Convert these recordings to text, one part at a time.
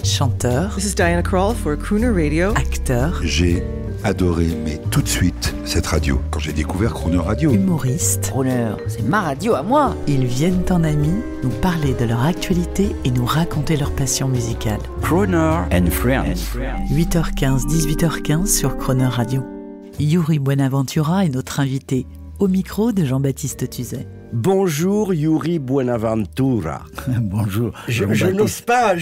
chanteur. This is Diana Krall for Crooner Radio. Acteur. J'ai adoré, mais tout de suite, cette radio. Quand j'ai découvert Crooner Radio. Humoriste. Crooner, c'est ma radio à moi. Ils viennent en amis nous parler de leur actualité et nous raconter leur passion musicale. Crooner and Friends. 8h15, 18h15 sur Crooner Radio. Yuri Buenaventura est notre invité, au micro de Jean-Baptiste Tuzet. Bonjour Yuri Buenaventura. Bonjour. J'ose pas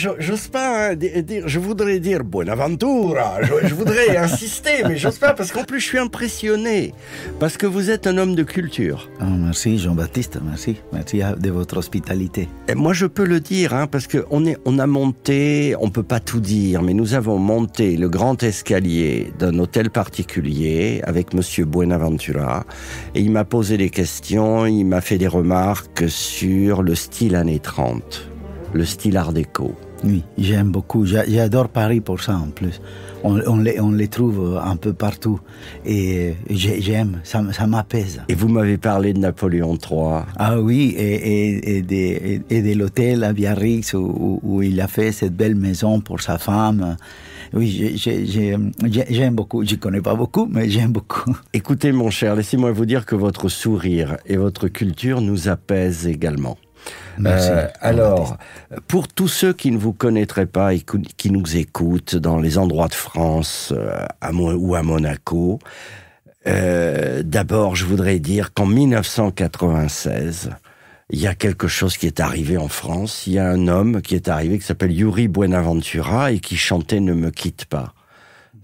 dire, je voudrais dire Buenaventura, je voudrais insister, mais j'ose pas parce qu'en plus je suis impressionné, parce que vous êtes un homme de culture. Oh, merci Jean-Baptiste, merci de votre hospitalité. Et moi je peux le dire, parce qu'on a monté, on peut pas tout dire, mais nous avons monté le grand escalier d'un hôtel particulier avec Monsieur Buenaventura, et il m'a posé des questions, il m'a fait des remarques sur le style années 30, le style art déco. Oui, j'aime beaucoup. J'adore Paris pour ça en plus. On les trouve un peu partout. Et j'aime, ça m'apaise. Et vous m'avez parlé de Napoléon III. Ah oui, et de l'hôtel à Biarritz où il a fait cette belle maison pour sa femme. Oui, j'aime beaucoup. Je connais pas beaucoup, mais j'aime beaucoup. Écoutez, mon cher, laissez-moi vous dire que votre sourire et votre culture nous apaisent également. Merci. Alors, pour tous ceux qui ne vous connaîtraient pas et qui nous écoutent dans les endroits de France ou à Monaco, d'abord, je voudrais dire qu'en 1996, il y a quelque chose qui est arrivé en France. Il y a un homme qui est arrivé qui s'appelle Yuri Buenaventura et qui chantait « Ne me quitte pas ».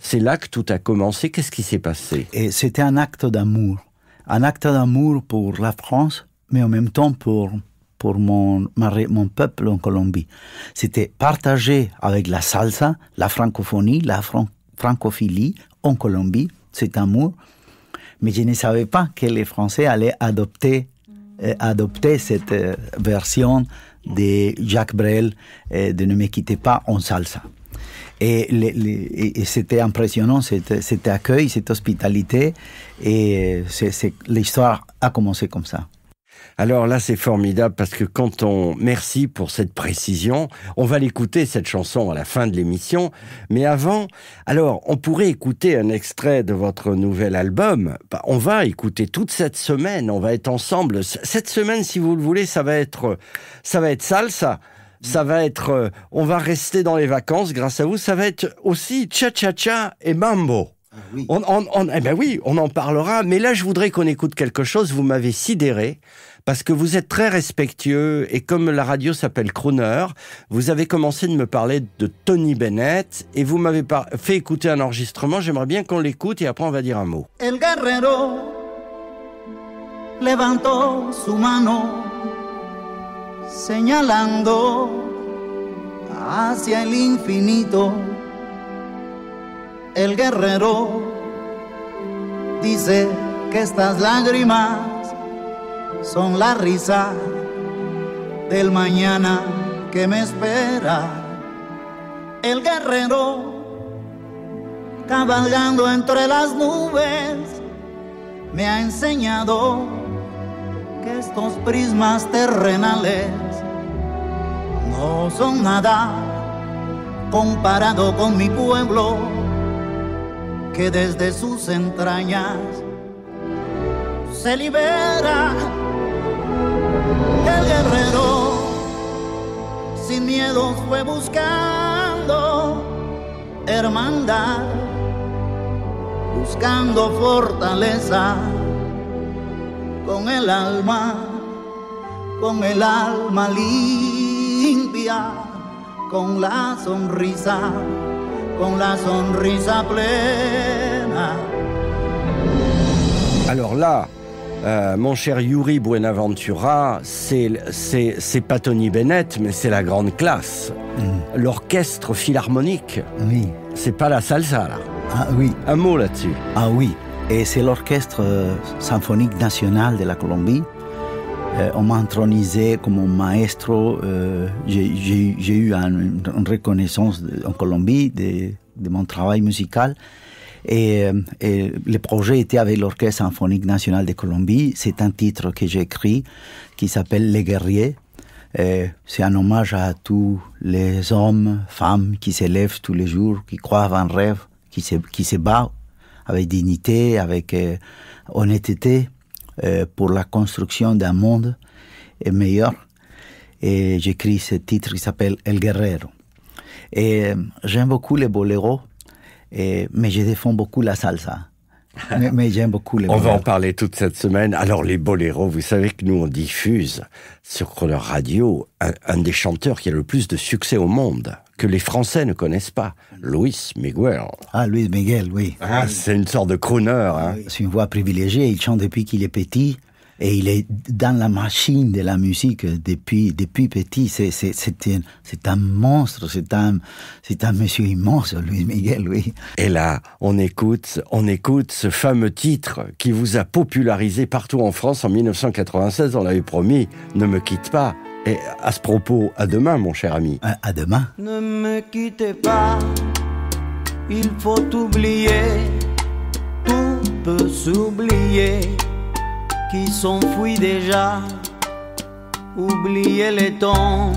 C'est là que tout a commencé. Qu'est-ce qui s'est passé? Et c'était un acte d'amour. Un acte d'amour pour la France, mais en même temps pour mon peuple en Colombie. C'était partagé avec la salsa, la francophonie, la francophilie en Colombie, cet amour. Mais je ne savais pas que les Français allaient adopter cette version de Jacques Brel de Ne me quittez pas en salsa. Et c'était impressionnant, cet accueil, cette hospitalité, et l'histoire a commencé comme ça. Alors là, c'est formidable parce que merci pour cette précision. On va l'écouter, cette chanson, à la fin de l'émission. Mais avant, alors, on pourrait écouter un extrait de votre nouvel album. On va écouter toute cette semaine. On va être ensemble. Cette semaine, si vous le voulez, ça va être salsa. Ça va être, on va rester dans les vacances grâce à vous. Ça va être aussi cha-cha-cha et mambo. Oui. On en parlera. Mais là, je voudrais qu'on écoute quelque chose. Vous m'avez sidéré parce que vous êtes très respectueux et comme la radio s'appelle Crooner, vous avez commencé de me parler de Tony Bennett et vous m'avez fait écouter un enregistrement. J'aimerais bien qu'on l'écoute et après on va dire un mot. El guerrero levantó su mano señalando hacia el infinito. El guerrero dice que estas lágrimas son la risa del mañana que me espera. El guerrero cabalgando entre las nubes me ha enseñado que estos prismas terrenales no son nada comparado con mi pueblo, que desde sus entrañas se libera. El guerrero sin miedo fue buscando hermandad, buscando fortaleza con el alma limpia, con la sonrisa plena. Alors là, mon cher Yuri Buenaventura, c'est pas Tony Bennett, mais c'est la grande classe. L'orchestre philharmonique. Oui. C'est pas la salsa, là. Ah oui. Un mot là-dessus. Ah oui. Et c'est l'orchestre symphonique national de la Colombie. On m'a intronisé comme maestro. J'ai eu une reconnaissance en Colombie de mon travail musical. Et le projet était avec l'Orchestre symphonique national de Colombie. C'est un titre que j'ai écrit qui s'appelle Les Guerriers. C'est un hommage à tous les hommes, femmes qui se lèvent tous les jours, qui croient à un rêve, qui se battent avec dignité, avec honnêteté pour la construction d'un monde meilleur. Et j'écris ce titre qui s'appelle El Guerrero. Et j'aime beaucoup les boléros, mais je défends beaucoup la salsa. Mais j'aime beaucoup les boléros. On va en parler toute cette semaine. Alors les boléros, vous savez que nous on diffuse sur Croner Radio un des chanteurs qui a le plus de succès au monde, que les Français ne connaissent pas, Luis Miguel. Ah, Luis Miguel, oui. Ah, c'est une sorte de crooner. Hein. C'est une voix privilégiée, il chante depuis qu'il est petit. Et il est dans la machine de la musique depuis petit. C'est un monstre, c'est un monsieur immense, Luis Miguel, oui. Et là, on écoute ce fameux titre qui vous a popularisé partout en France en 1996. On l'avait promis, Ne me quitte pas. Et à ce propos, à demain, mon cher ami. À demain. Ne me quittez pas, il faut oublier, tout peut s'oublier. Qui s'enfuit déjà, oubliez les temps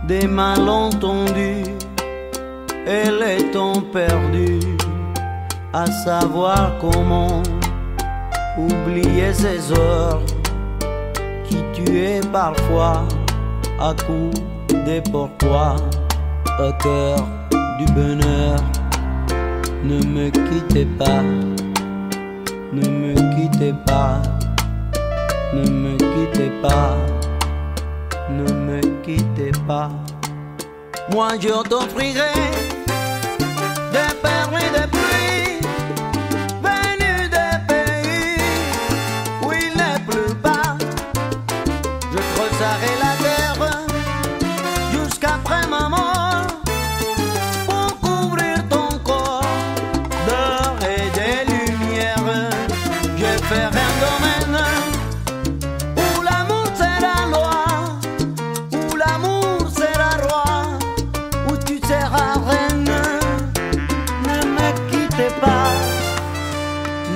des malentendus et les temps perdus, à savoir comment oublier ces heures qui tuaient parfois à coups de pourquoi au cœur du bonheur. Ne me quittez pas. Ne me quittez pas, ne me quittez pas, ne me quittez pas. Moi je t'offrirai des perles et des pluies venues des pays où il n'est plus bas. Je creuserai la terre jusqu'après ma mort pour couvrir ton corps d'or et de lumière. Je ferai un domaine où l'amour sera loi, où l'amour sera roi, où tu seras reine. Ne me quittez pas,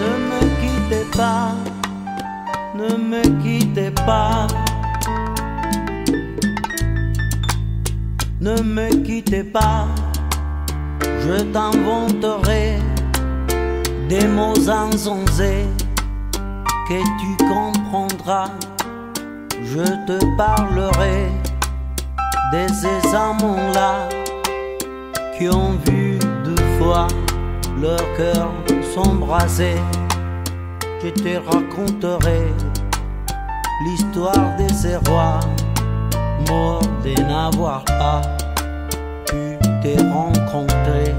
ne me quittez pas, ne me quittez pas. Ne me quittez pas, je t'inventerai des mots insensés que tu comprendras. Je te parlerai de ces amants-là qui ont vu deux fois leur cœur s'embraser. Je te raconterai l'histoire de ces rois morts de n'avoir pas pu te rencontrer.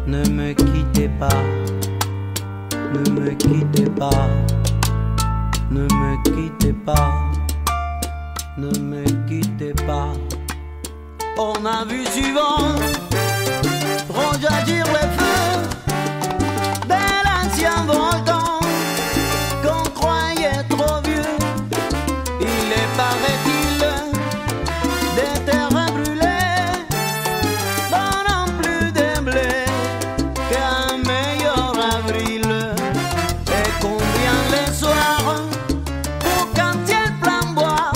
Ne me quittez pas, ne me quittez pas, ne me quittez pas, ne me quittez pas. On a vu souvent rejaillir le feu de l'ancien volcan qu'on croyait trop vieux. Il est paraît-il des terrains brûlés donnant plus de blé qu'un meilleur avril. Et combien les soirs pour qu'un ciel flamboie,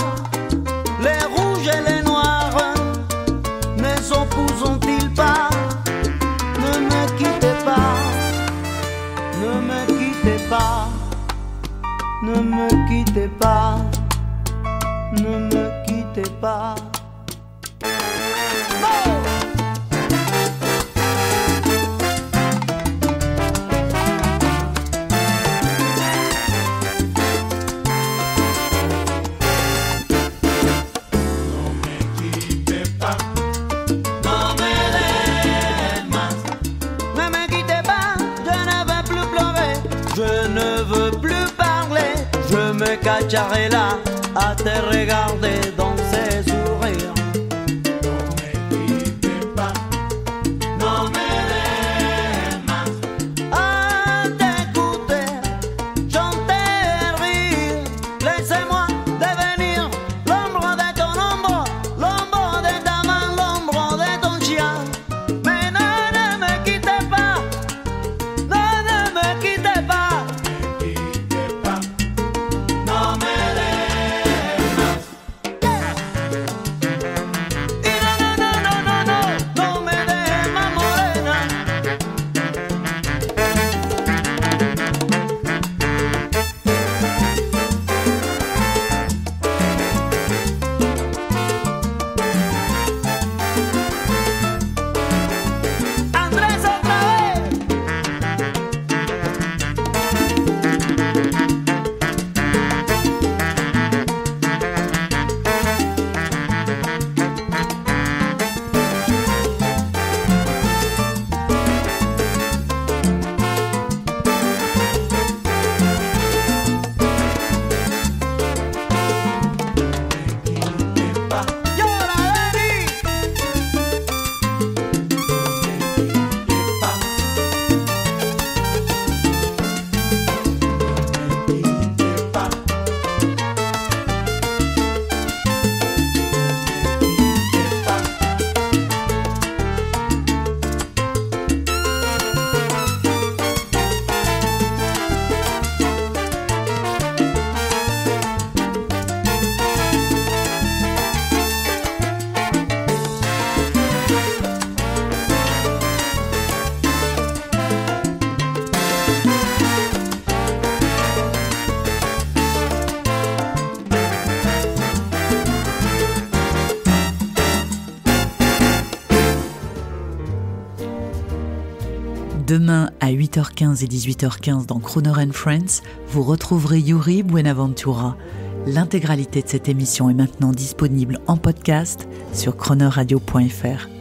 les rouges et les noirs ne s'opposent-ils pas? Ne me quittez pas, ne me quittez pas, ne me quittez pas, ne me quittez pas. Cacharai là à te regarder dans ses sourires. Non me quittez pas, non me dejes à t'écouter, chanter, rire. Laissez-moi devenir l'ombre de ton ombre, l'ombre de ta main, l'ombre de ton chien. Mais ne me quittez pas, ne me quittez pas. No me dejes más. Demain à 8h15 et 18h15 dans Crooner and Friends, vous retrouverez Yuri Buenaventura. L'intégralité de cette émission est maintenant disponible en podcast sur croonerradio.fr.